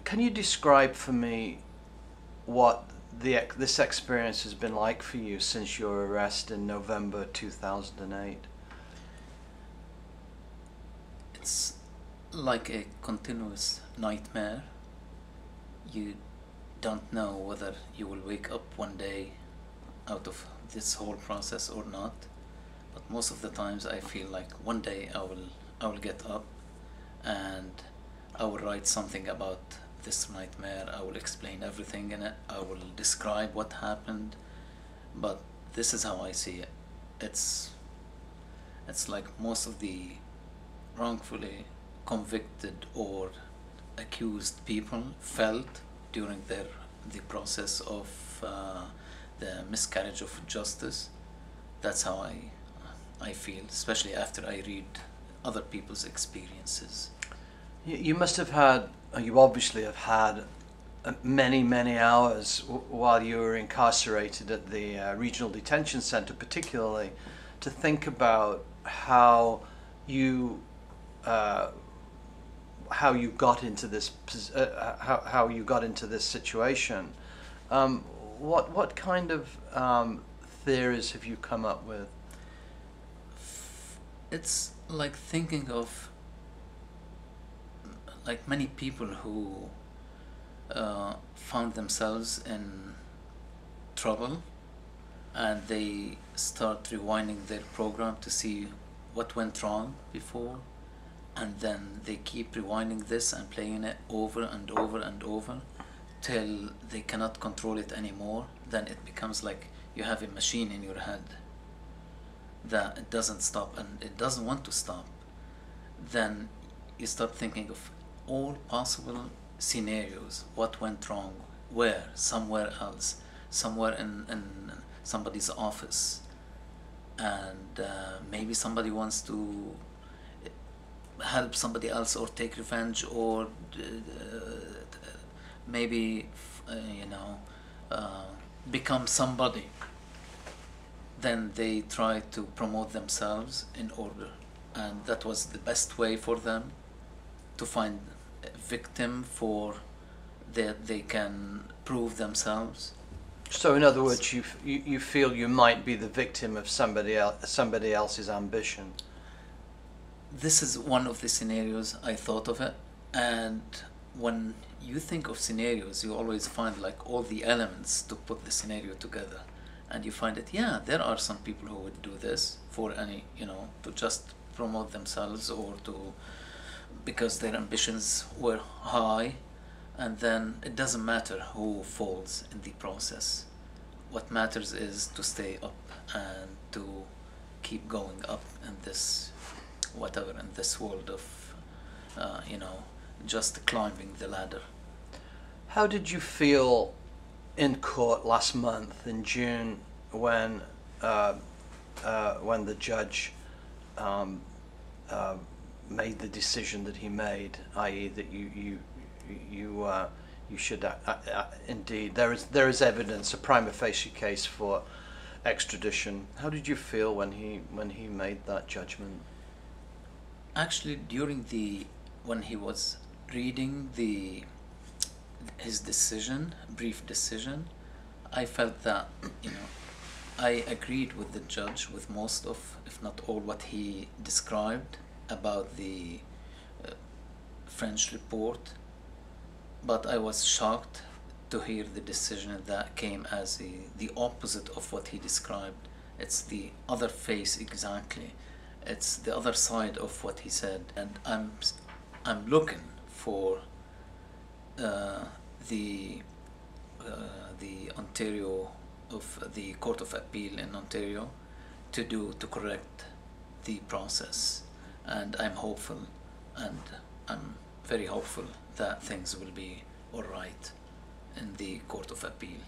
Can you describe for me what this experience has been like for you since your arrest in November 2008? It's like a continuous nightmare. You don't know whether you will wake up one day out of this whole process or not. But most of the times I feel like one day I will get up and I will write something about this nightmare. I will explain everything in it. I will describe what happened. But this is how I see it. It's like most of the wrongfully convicted or accused people felt during the process of the miscarriage of justice. That's how I feel, especially after I read other people's experiences. You must have had, you obviously have had many hours while you were incarcerated at the regional detention center, particularly to think about how you got into this how you got into this situation. What kind of theories have you come up with? It's like thinking of like many people who found themselves in trouble and they start rewinding their program to see what went wrong before, and then they keep rewinding this and playing it over and over and over till they cannot control it anymore. Then it becomes like you have a machine in your head that it doesn't stop and it doesn't want to stop. Then you start thinking of all possible scenarios. What went wrong? Where? Somewhere else. Somewhere in somebody's office. And maybe somebody wants to help somebody else or take revenge, or maybe become somebody. Then they try to promote themselves in order, and that was the best way for them to find a victim for that they can prove themselves. So in other words, you feel you might be the victim of somebody else's ambition. This is one of the scenarios I thought of it, and when you think of scenarios, you always find like all the elements to put the scenario together, and you find that yeah, there are some people who would do this for any, to just promote themselves or to because their ambitions were high, and then it doesn't matter who falls in the process. What matters is to stay up and to keep going up in this in this world of just climbing the ladder. How did you feel in court last month in June when the judge made the decision that he made, i.e. that you should indeed, there is evidence, a prima facie case for extradition. How did you feel when he made that judgment? Actually, when he was reading his decision, brief decision, I felt that I agreed with the judge with most of, if not all, what he described about the French report, but I was shocked to hear the decision that came as the opposite of what he described. It's the other face exactly. It's the other side of what he said, and I'm looking for the Ontario of the Court of Appeal in Ontario to correct the process, and I'm hopeful, and I'm very hopeful that things will be all right in the Court of Appeal.